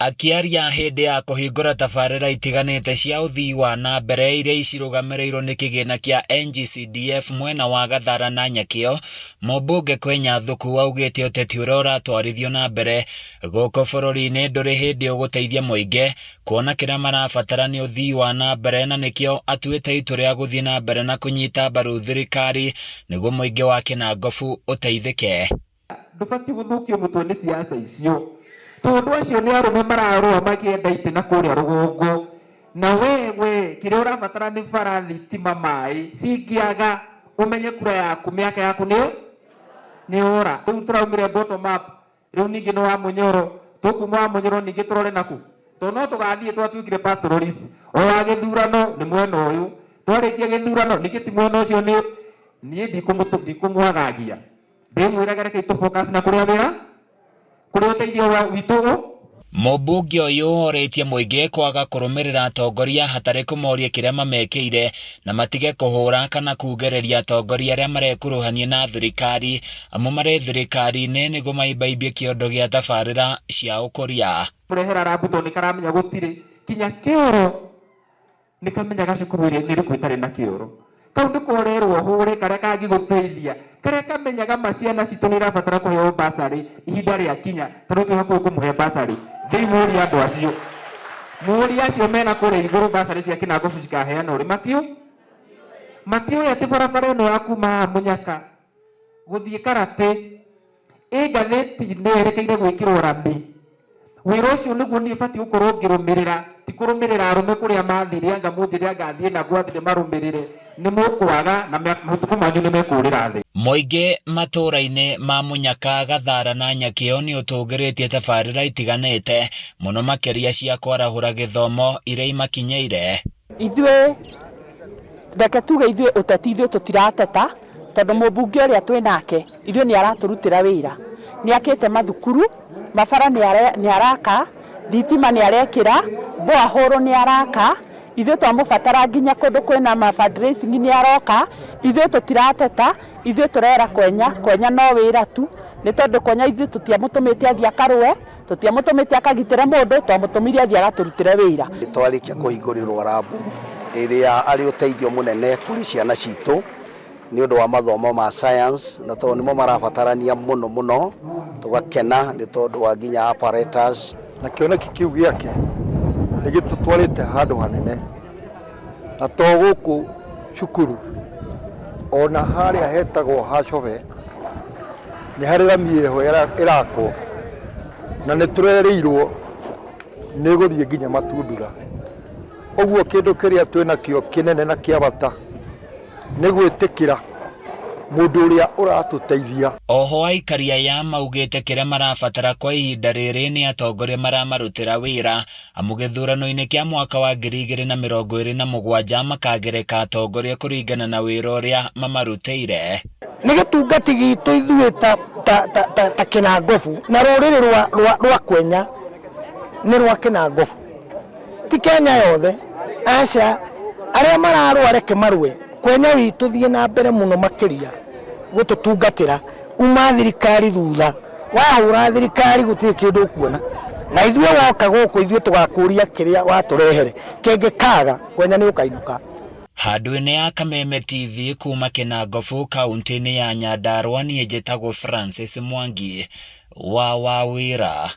Akiaria hindi ya kuhingura tabarĩra itiganĩte cia ũthii wa na mbere iria icirũgamĩrĩirwo nĩ kĩgĩna kĩa NGCDF mwena wa Gathara na Nyakĩo, mũmbunge Kwenya Thuku augĩte ũteti ũrĩa ũratwarithio na mbere gũkũ bũrũri-inĩ ndũrĩ hĩndĩ ũgũteithia mũingĩ kuona kĩrĩa marabatara nĩ ũthii wa na mbere, na nĩkĩo atuĩte itua rĩa gũthiĩ na mbere na kũnyita mbaru thirikari nĩguo mũingĩ wa Kinangofu ũteithĩke. Ndũbatiĩ gũthũkio mũtwe nĩ siasa icio. Tondu acio nĩ arũme mararũa makĩenda itĩ na kũrĩa rũgongo, na wewe kĩrĩa ũrabatara nĩ bara, thitima, maĩ. Cingĩaga ũmenye kura yaku mĩaka yaku nĩ ora. Rĩu tũraumire bottom up, rĩu ningĩ nĩ wa Munyoro, tũkuma wa Munyoro ningĩ tũrore naku, tondũ no tũgathiĩ twatuĩkire pastoralist. O wa gĩthurano nĩ mwena ũyũ, twarĩkia gĩthurano ningĩ ti mwena ũcio. Niĩ ndikũmwagagia, ndĩmwĩraga reke tũfocus na kũrĩa wĩra kũrĩa ũteithio witũ. Mũmbunge ũyũ orĩtie mũingĩ kwaga kũrũmĩrĩra atongoria hatarĩ kũmoria kĩrĩa mamekĩire na matige kũhũra kana kugereria atongoria arĩa marekuruhania na thirikari amu marĩ thirikari-inĩ nĩguo maimbaimbie kĩondo gĩa tabarĩra cia ũkũria. Kũrehera Rabuto nĩ karamenya gũtirĩ kinya kĩoro, nĩ kamenya gacukuru nĩ rĩkũ itarĩ na kĩoro. Kau nĩ kũrerwo hũre karĩa kangĩgũteithia, karĩa kamenyaga maciana citũ nĩ irabatara kũheo basarĩ ihinda rĩa kinya, tondũ tũ hakuhĩ kũmũhe basarĩ. Mũria andũ acio, mũria acio mena kũrĩa igũrũ basarĩ cia Kinangofu cikaheana ũrĩ matiũĩ atĩ barabara ĩno ya kuma Munyaka gũthiĩ Karate ngathĩti-inĩ yerekeire gwĩkĩrwo rami. Wĩra ũcio nĩguo niĩ batiĩ gũkorwo ngĩrũmĩrĩra, ti kũrũmĩrĩra arũme kũrĩa mathire anga mũthire anga athiĩ na gwathire marũmĩrĩre. Nĩ mũkwaga na matukũ manyu nĩ mekũrĩra thĩ. Mũingĩ matũra-inĩ ma Munyaka, Gathara na Nyakĩo nĩ ũtũngĩrĩtie tabarĩra itiganĩte mũno makĩria cia kwarahũra gĩthomo iria imakinyĩire. Ithuĩ reke tuge ithuĩ ũteti ithuĩ tũtirateta, tondũ mũmbunge ũrĩa twĩ nake ithuĩ nĩ aratũrutĩra wĩra, nĩ akĩte mathukuru, mabara nĩ araka, thitima nĩ arekĩra, borehole nĩ araka. Ithuĩ twamũbatara nginya kũndũ kwĩna fundraising nĩ aroka. Ithuĩ tũtirateta, ithuĩ tũrera Kwenya no wĩra tu, nĩ tondũ Kwenya ithuĩ tũtiamũtũmĩte athiĩ akarũe, tũtiamũtũmĩte akagitĩre mũndũ, twamũtũmire athiĩ agatũrutĩre wĩra. Twarĩkia kũhingũrĩrwo rambu ĩrĩa arĩ ũteithio mũnene kũrĩ ciana citũ nĩ ũndũ wa mathomo ma science, na tondũ nĩmo marabatarania mũno tũgakena nĩ tondũ wa nginya apparatus. Na kĩoneki kĩu gĩake nĩ gĩtũtwarĩte handũ hanene, na to gũkũ cukuru, ona harĩa hetagwo Hacove nĩ harĩ rami ĩho ĩrakwo, na nĩ tũrereirwo nĩ gũthiĩ nginya Matundura. Ũguo kĩndũ kĩrĩa twĩnakĩo kĩnene na kĩa bata nĩ gwĩtĩkĩra mũndũ ũrĩa ũratũteithia. Oho aikari aya maugĩte kĩrĩa marabatara kwa ihinda rĩrĩ nĩ atongoria maramarutĩra wĩra amu gĩthurano-inĩ kĩa mwaka wa 2027 makagereka atongoria kũringana na wĩra ũrĩa mamarutĩire. Nĩ gĩtungati gitũ ithuĩ ta Kinangofu, na rũrĩrĩ rwa Kwenya nĩ rwa Kinangofu, ti Kenya yothe. Aca arĩa mararũa reke marũe, Kwenya witũ thiĩ na mbere mũno makĩria gũtũtungatĩra, uma thirikari thutha, wahũra thirikari gũtirĩ kĩndũ kuona, na ithuĩ woka gũkũ ithuĩ tũgakũria kĩrĩa watũrehere, kĩngĩkaga Kwenya nĩ ũkainũka. Handũ-inĩ ya Kameme TV kuma Kinangofu kaunti-inĩ ya Nyandarua, niĩ njĩtagwo Francis Mwangi wa Wawĩra.